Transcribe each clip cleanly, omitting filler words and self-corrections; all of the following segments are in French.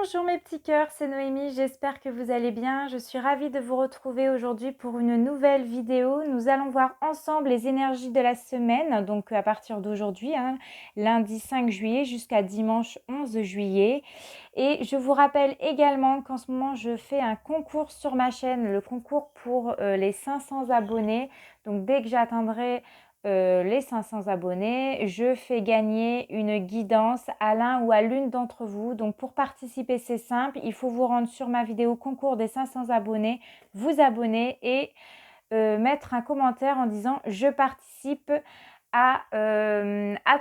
Bonjour mes petits cœurs, c'est Noémie, j'espère que vous allez bien. Je suis ravie de vous retrouver aujourd'hui pour une nouvelle vidéo. Nous allons voir ensemble les énergies de la semaine, donc à partir d'aujourd'hui, lundi 5 juillet jusqu'à dimanche 11 juillet. Et je vous rappelle également qu'en ce moment, je fais un concours sur ma chaîne, le concours pour les 500 abonnés. Donc dès que j'atteindrai les 500 abonnés, je fais gagner une guidance à l'un ou à l'une d'entre vous. Donc pour participer, c'est simple, il faut vous rendre sur ma vidéo concours des 500 abonnés, vous abonner et mettre un commentaire en disant je participe à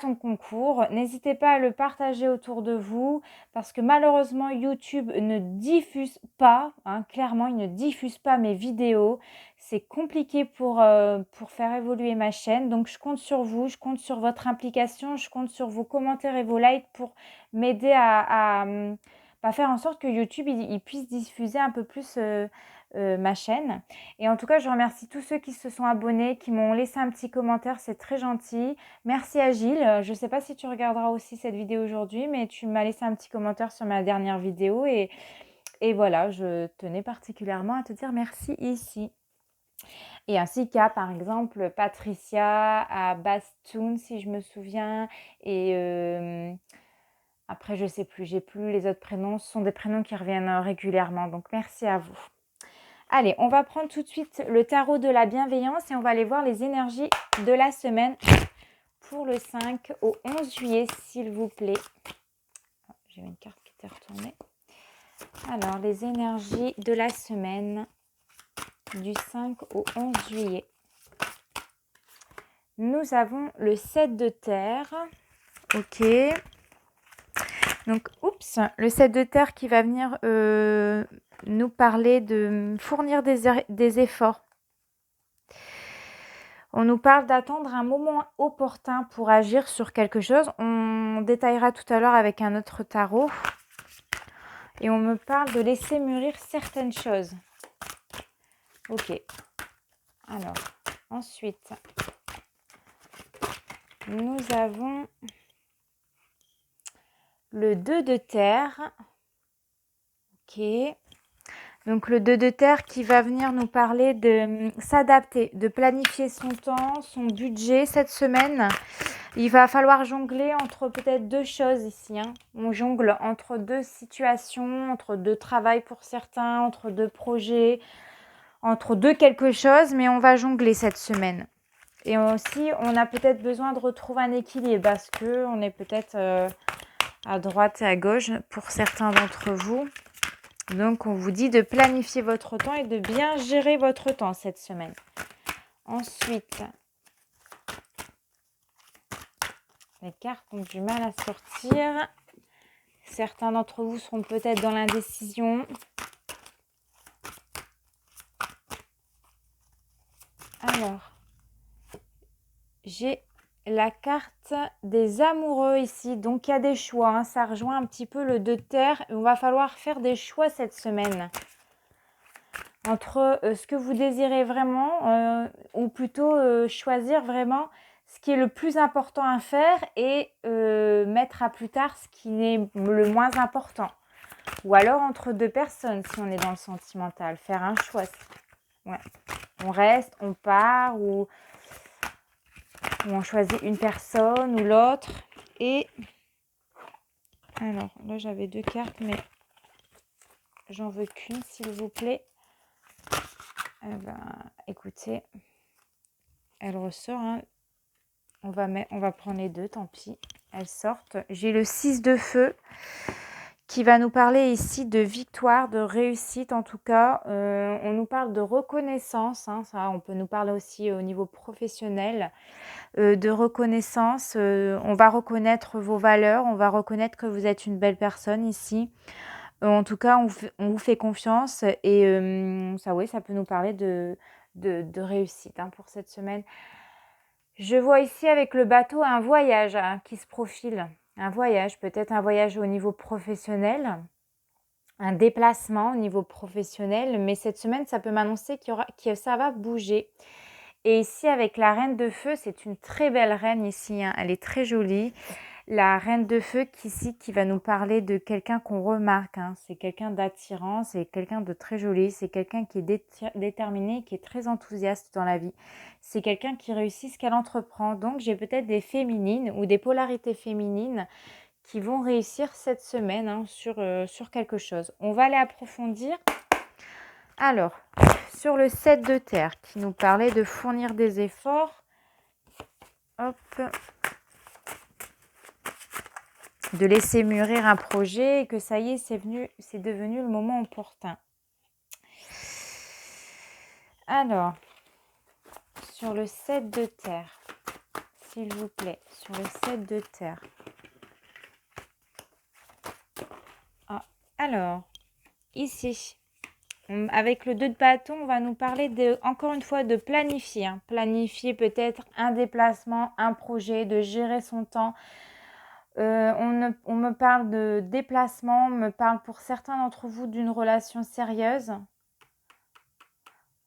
ton concours. N'hésitez pas à le partager autour de vous parce que malheureusement YouTube ne diffuse pas, clairement il ne diffuse pas mes vidéos. C'est compliqué pour faire évoluer ma chaîne, donc je compte sur vous, je compte sur votre implication, je compte sur vos commentaires et vos likes pour m'aider à faire en sorte que YouTube il puisse diffuser un peu plus ma chaîne. Et en tout cas, je remercie tous ceux qui se sont abonnés, qui m'ont laissé un petit commentaire, c'est très gentil. Merci à Gilles, je ne sais pas si tu regarderas aussi cette vidéo aujourd'hui, mais tu m'as laissé un petit commentaire sur ma dernière vidéo et voilà, je tenais particulièrement à te dire merci ici. Et ainsi qu'à, par exemple, Patricia, à Bastoun, si je me souviens, et après, je ne sais plus, j'ai plus les autres prénoms, ce sont des prénoms qui reviennent régulièrement, donc merci à vous. Allez, on va prendre tout de suite le tarot de la bienveillance et on va aller voir les énergies de la semaine pour le 5 au 11 juillet, s'il vous plaît. J'ai une carte qui était retournée. Alors, les énergies de la semaine du 5 au 11 juillet. Nous avons le 7 de terre. Ok. Donc, le 7 de terre qui va venir nous parler de fournir des efforts. On nous parle d'attendre un moment opportun pour agir sur quelque chose. On détaillera tout à l'heure avec un autre tarot. Et on me parle de laisser mûrir certaines choses. Ok. Alors, ensuite, nous avons le 2 de terre. Ok. Donc le 2 de terre qui va venir nous parler de s'adapter, de planifier son temps, son budget cette semaine. Il va falloir jongler entre peut-être deux choses ici. On jongle entre deux situations, entre deux travails pour certains, entre deux projets, entre deux quelque chose, mais on va jongler cette semaine. Et aussi, on a peut-être besoin de retrouver un équilibre parce qu'on est peut-être à droite et à gauche pour certains d'entre vous. Donc, on vous dit de planifier votre temps et de bien gérer votre temps cette semaine. Ensuite, les cartes ont du mal à sortir. Certains d'entre vous seront peut-être dans l'indécision. Alors, j'ai la carte des amoureux ici. Donc, il y a des choix. Ça rejoint un petit peu le 2 de terre. Il va falloir faire des choix cette semaine. Entre ce que vous désirez vraiment, ou plutôt choisir vraiment ce qui est le plus important à faire et mettre à plus tard ce qui est le moins important. Ou alors entre deux personnes, si on est dans le sentimental, faire un choix. Ouais. On reste, on part, ou on choisit une personne ou l'autre. Et alors, là j'avais deux cartes, mais j'en veux qu'une, s'il vous plaît. Écoutez, elle ressort. On va prendre les deux, tant pis. Elles sortent. J'ai le 6 de feu qui va nous parler ici de victoire, de réussite en tout cas. On nous parle de reconnaissance. Ça, on peut nous parler aussi au niveau professionnel. De reconnaissance. On va reconnaître vos valeurs. On va reconnaître que vous êtes une belle personne ici. En tout cas, on vous fait confiance et ça, oui, ça peut nous parler de réussite pour cette semaine. Je vois ici avec le bateau un voyage qui se profile. Un voyage, peut-être un voyage au niveau professionnel, un déplacement au niveau professionnel. Mais cette semaine, ça peut m'annoncer que ça va bouger. Et ici, avec la reine de feu, c'est une très belle reine ici. Elle est très jolie. La reine de feu qui va nous parler de quelqu'un qu'on remarque. C'est quelqu'un d'attirant, c'est quelqu'un de très joli, c'est quelqu'un qui est déterminé, qui est très enthousiaste dans la vie. C'est quelqu'un qui réussit ce qu'elle entreprend. Donc, j'ai peut-être des féminines ou des polarités féminines qui vont réussir cette semaine sur quelque chose. On va aller approfondir. Alors, sur le 7 de terre qui nous parlait de fournir des efforts. Hop. De laisser mûrir un projet et que ça y est, c'est devenu le moment opportun. Alors, sur le 7 de terre, s'il vous plaît, sur le 7 de terre. Alors, ici, avec le 2 de bâton, on va nous parler encore une fois de planifier. Planifier peut-être un déplacement, un projet, de gérer son temps. On me parle de déplacement, on me parle pour certains d'entre vous d'une relation sérieuse.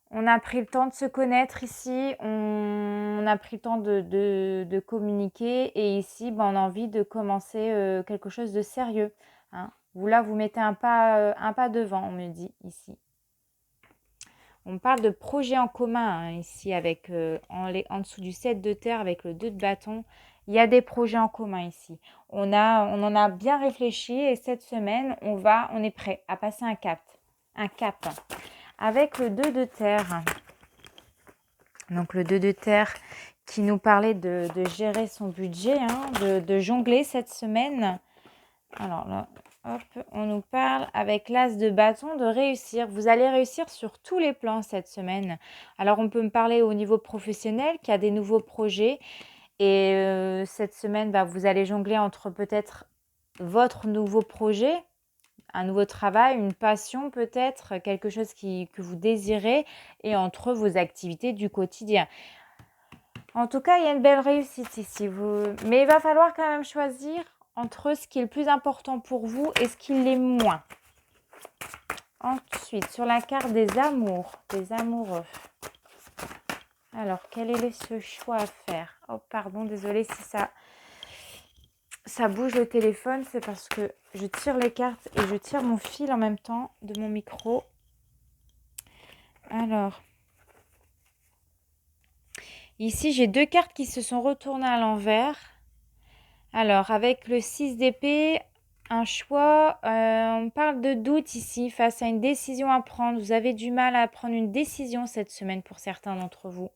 On a pris le temps de se connaître ici, on a pris le temps de communiquer et ici, on a envie de commencer quelque chose de sérieux. Vous là, vous mettez un pas devant, on me dit ici. On parle de projet en commun ici avec en dessous du 7 de terre avec le 2 de bâton. Il y a des projets en commun ici. On en a bien réfléchi et cette semaine, on est prêt à passer un cap. Avec le 2 de terre. Donc le 2 de terre qui nous parlait de gérer son budget, de jongler cette semaine. Alors là, hop, on nous parle avec l'as de bâton de réussir. Vous allez réussir sur tous les plans cette semaine. Alors on peut me parler au niveau professionnel, qu'il y a des nouveaux projets. Et cette semaine, vous allez jongler entre peut-être votre nouveau projet, un nouveau travail, une passion peut-être, quelque chose que vous désirez, et entre vos activités du quotidien. En tout cas, il y a une belle réussite ici. Mais il va falloir quand même choisir entre ce qui est le plus important pour vous et ce qui l'est moins. Ensuite, sur la carte des amours, des amoureux. Alors, quel est ce choix à faire? Oh, pardon, désolée si ça bouge le téléphone. C'est parce que je tire les cartes et je tire mon fil en même temps de mon micro. Alors, ici, j'ai deux cartes qui se sont retournées à l'envers. Alors, avec le 6 d'épée, un choix, on parle de doute ici face à une décision à prendre. Vous avez du mal à prendre une décision cette semaine pour certains d'entre vous.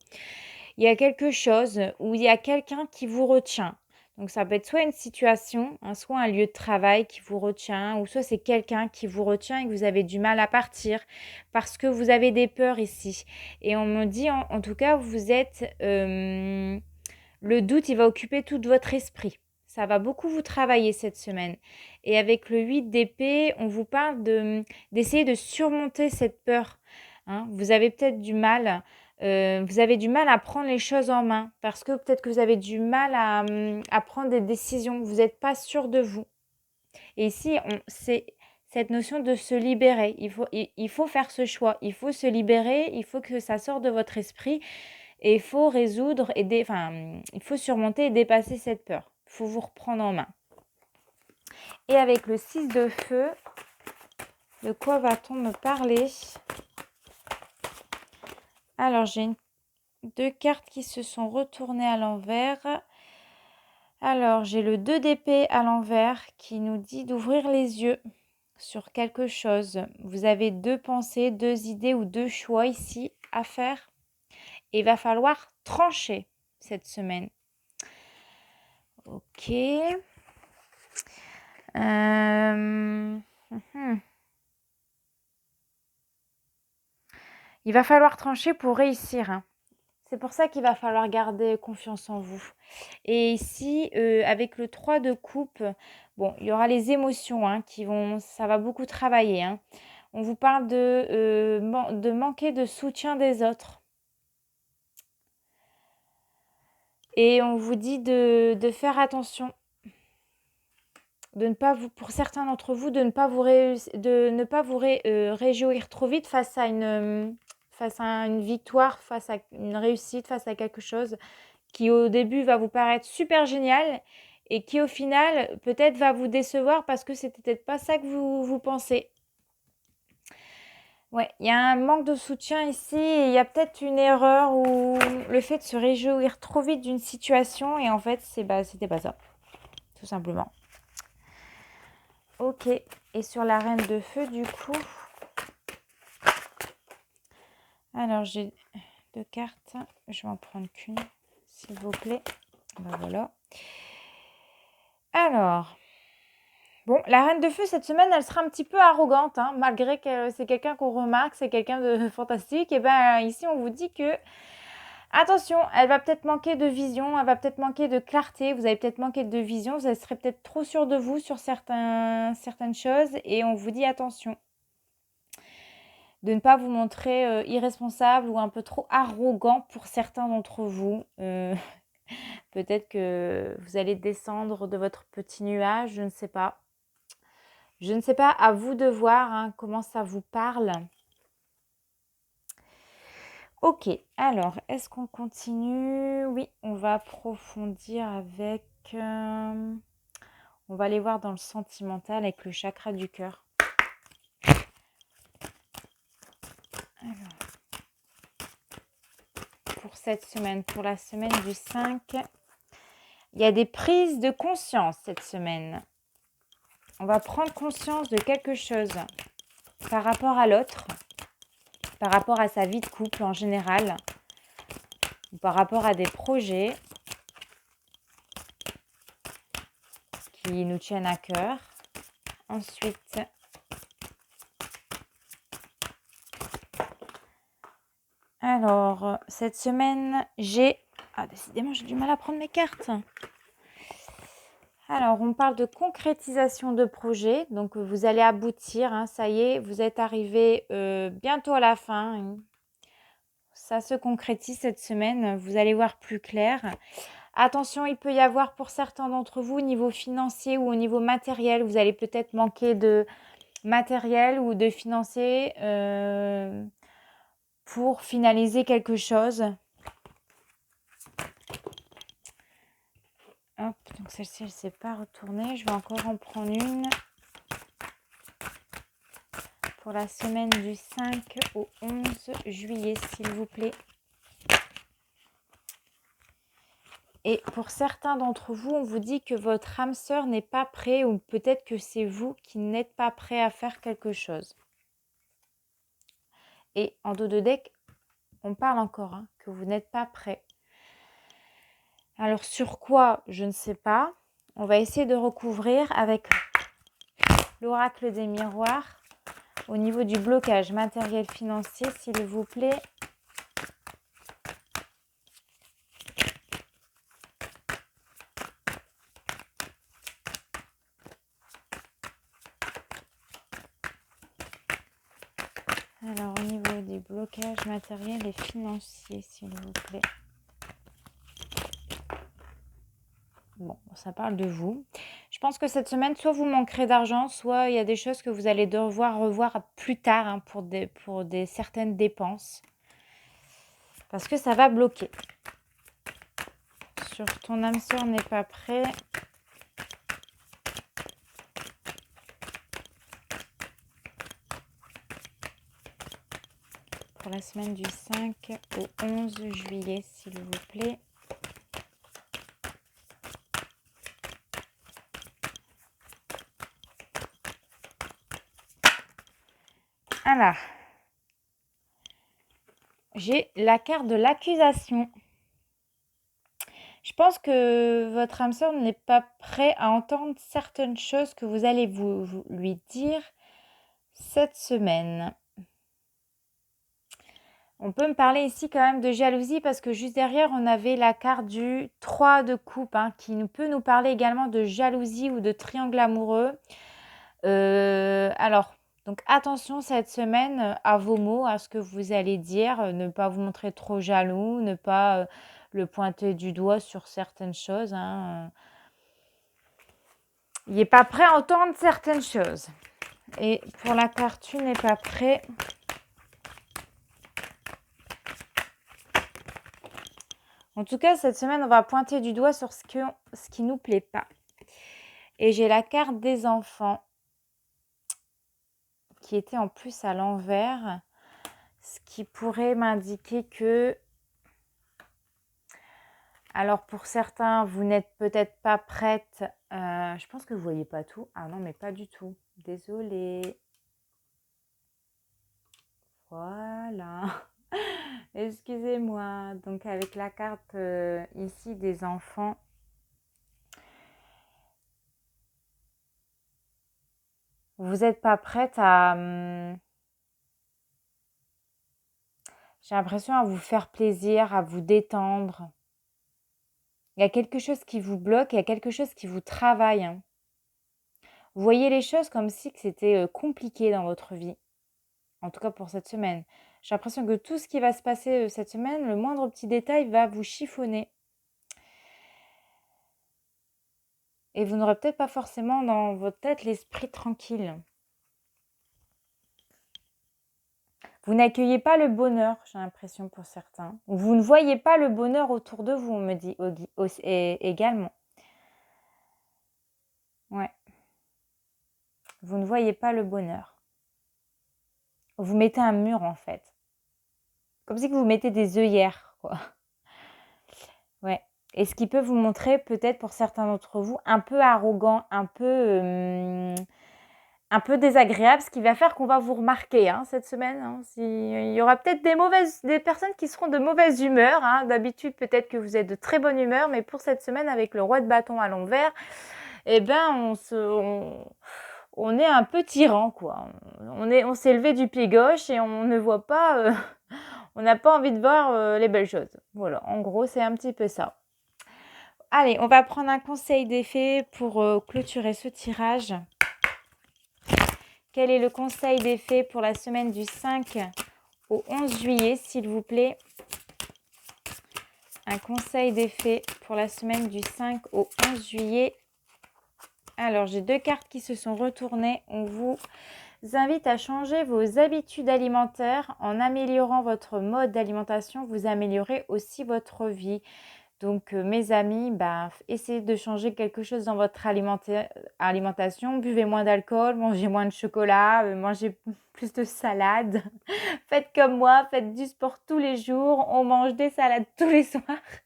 Il y a quelque chose où il y a quelqu'un qui vous retient. Donc, ça peut être soit une situation, soit un lieu de travail qui vous retient, ou soit c'est quelqu'un qui vous retient et que vous avez du mal à partir parce que vous avez des peurs ici. Et on me dit, en tout cas, vous êtes... le doute, il va occuper tout votre esprit. Ça va beaucoup vous travailler cette semaine. Et avec le 8 d'épée, on vous parle d'essayer de surmonter cette peur. Vous avez peut-être du mal. Vous avez du mal à prendre les choses en main parce que peut-être que vous avez du mal à prendre des décisions. Vous n'êtes pas sûr de vous. Et ici, c'est cette notion de se libérer. Il faut faire ce choix. Il faut se libérer. Il faut que ça sorte de votre esprit. Et il faut résoudre il faut surmonter et dépasser cette peur. Il faut vous reprendre en main. Et avec le 6 de feu, de quoi va-t-on me parler? Alors, j'ai deux cartes qui se sont retournées à l'envers. Alors, j'ai le 2 d'épée à l'envers qui nous dit d'ouvrir les yeux sur quelque chose. Vous avez deux pensées, deux idées ou deux choix ici à faire. Et il va falloir trancher cette semaine. Ok. Il va falloir trancher pour réussir. C'est pour ça qu'il va falloir garder confiance en vous. Et ici, avec le 3 de coupe, bon, il y aura les émotions hein, ça va beaucoup travailler. Hein. On vous parle de manquer de soutien des autres. Et on vous dit de faire attention. De ne pas vous, pour certains d'entre vous, de ne pas vous, réjouir trop vite face à une victoire, face à une réussite, face à quelque chose qui au début va vous paraître super génial et qui au final peut-être va vous décevoir parce que c'était peut-être pas ça que vous pensez. Ouais, il y a un manque de soutien ici et il y a peut-être une erreur ou le fait de se réjouir trop vite d'une situation et en fait c'était pas ça, tout simplement. Ok, et sur la reine de feu du coup, alors j'ai 2 cartes, je vais en prendre qu'une s'il vous plaît. Ben voilà. Alors, bon, la reine de feu cette semaine, elle sera un petit peu arrogante, hein, malgré que c'est quelqu'un qu'on remarque, c'est quelqu'un de fantastique. Et ben ici, on vous dit que, attention, elle va peut-être manquer de vision, elle va peut-être manquer de clarté, vous allez peut-être manquer de vision, vous serez peut-être trop sûr de vous sur certaines choses. Et on vous dit attention de ne pas vous montrer irresponsable ou un peu trop arrogant pour certains d'entre vous. Peut-être que vous allez descendre de votre petit nuage, je ne sais pas. Je ne sais pas, à vous de voir hein, comment ça vous parle. Ok, alors, est-ce qu'on continue? Oui, on va approfondir avec... on va aller voir dans le sentimental avec le chakra du cœur. Alors, pour cette semaine, pour la semaine du 5, il y a des prises de conscience cette semaine. On va prendre conscience de quelque chose par rapport à l'autre, par rapport à sa vie de couple en général, ou par rapport à des projets qui nous tiennent à cœur. Ensuite, alors, cette semaine, décidément, j'ai du mal à prendre mes cartes. Alors, on parle de concrétisation de projet. Donc, vous allez aboutir. Hein, ça y est, vous êtes arrivé bientôt à la fin. Ça se concrétise cette semaine. Vous allez voir plus clair. Attention, il peut y avoir pour certains d'entre vous, au niveau financier ou au niveau matériel, vous allez peut-être manquer de matériel ou de financier pour finaliser quelque chose. Hop, donc celle-ci, elle ne s'est pas retournée. Je vais encore en prendre une pour la semaine du 5 au 11 juillet, s'il vous plaît. Et pour certains d'entre vous, on vous dit que votre âme sœur n'est pas prêt ou peut-être que c'est vous qui n'êtes pas prêt à faire quelque chose. Et en dos de deck, on parle encore hein, que vous n'êtes pas prêt. Alors sur quoi, je ne sais pas. On va essayer de recouvrir avec l'oracle des miroirs au niveau du blocage matériel financier, s'il vous plaît. Alors au niveau des blocages matériels et financiers, s'il vous plaît. Bon, ça parle de vous. Je pense que cette semaine, soit vous manquerez d'argent, soit il y a des choses que vous allez devoir revoir plus tard hein, pour certaines dépenses. Parce que ça va bloquer. Sur ton âme sœur n'est pas prêt. Pour la semaine du 5 au 11 juillet, s'il vous plaît. Alors, j'ai la carte de l'accusation. Je pense que votre âme sœur n'est pas prêt à entendre certaines choses que vous allez vous lui dire cette semaine. On peut me parler ici quand même de jalousie parce que juste derrière, on avait la carte du 3 de coupe hein, qui peut nous parler également de jalousie ou de triangle amoureux. Alors, donc attention cette semaine à vos mots, à ce que vous allez dire, ne pas vous montrer trop jaloux, ne pas le pointer du doigt sur certaines choses. Hein. Il n'est pas prêt à entendre certaines choses. Et pour la carte, tu n'es pas prêt. En tout cas, cette semaine, on va pointer du doigt sur ce qui nous plaît pas. Et j'ai la carte des enfants qui était en plus à l'envers, ce qui pourrait m'indiquer que, alors pour certains, vous n'êtes peut-être pas prête. Je pense que vous voyez pas tout. Ah non, mais pas du tout. Désolée. Voilà. Excusez-moi. Donc avec la carte ici des enfants, vous n'êtes pas prête à... j'ai l'impression à vous faire plaisir, à vous détendre. Il y a quelque chose qui vous bloque, il y a quelque chose qui vous travaille. Hein. Vous voyez les choses comme si c'était compliqué dans votre vie. En tout cas pour cette semaine. J'ai l'impression que tout ce qui va se passer cette semaine, le moindre petit détail va vous chiffonner. Et vous n'aurez peut-être pas forcément dans votre tête l'esprit tranquille. Vous n'accueillez pas le bonheur, j'ai l'impression pour certains. Vous ne voyez pas le bonheur autour de vous, on me dit également. Ouais. Vous ne voyez pas le bonheur. Vous mettez un mur en fait. Comme si vous mettez des œillères, quoi. Ouais. Et ce qui peut vous montrer peut-être pour certains d'entre vous un peu arrogant, un peu désagréable, ce qui va faire qu'on va vous remarquer hein, cette semaine. Hein. Il y aura peut-être des personnes qui seront de mauvaise humeur. Hein. D'habitude, peut-être que vous êtes de très bonne humeur, mais pour cette semaine, avec le roi de bâton à l'envers, eh ben, on est un peu tyran, quoi. On s'est levé du pied gauche et on ne voit pas, on n'a pas envie de voir les belles choses. Voilà, en gros, c'est un petit peu ça. Allez, on va prendre un conseil d'effet pour clôturer ce tirage. Quel est le conseil d'effet pour la semaine du 5 au 11 juillet, s'il vous plaît? Un conseil d'effet pour la semaine du 5 au 11 juillet. Alors, j'ai deux cartes qui se sont retournées. On vous invite à changer vos habitudes alimentaires. En améliorant votre mode d'alimentation, vous améliorez aussi votre vie. Donc, mes amis, essayez de changer quelque chose dans votre alimentation. Buvez moins d'alcool, mangez moins de chocolat, mangez plus de salade. Faites comme moi, faites du sport tous les jours. On mange des salades tous les soirs.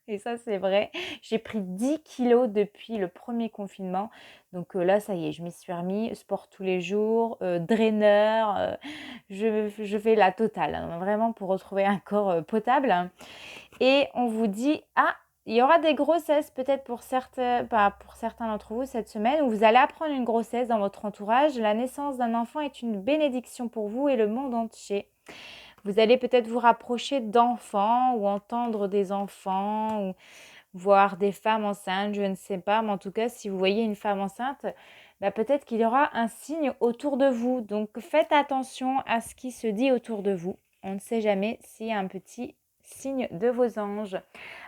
Et ça, c'est vrai. J'ai pris 10 kilos depuis le premier confinement. Donc là, ça y est, je m'y suis remis. Sport tous les jours, draineur. Je fais la totale, hein, vraiment pour retrouver un corps potable. Et on vous dit, il y aura des grossesses peut-être pour certains d'entre vous cette semaine où vous allez apprendre une grossesse dans votre entourage. La naissance d'un enfant est une bénédiction pour vous et le monde entier. Vous allez peut-être vous rapprocher d'enfants ou entendre des enfants ou voir des femmes enceintes, je ne sais pas. Mais en tout cas, si vous voyez une femme enceinte, peut-être qu'il y aura un signe autour de vous. Donc, faites attention à ce qui se dit autour de vous. On ne sait jamais s'il y a un petit signe de vos anges.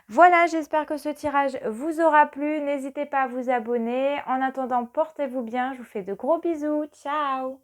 Voilà, j'espère que ce tirage vous aura plu. N'hésitez pas à vous abonner. En attendant, portez-vous bien. Je vous fais de gros bisous. Ciao!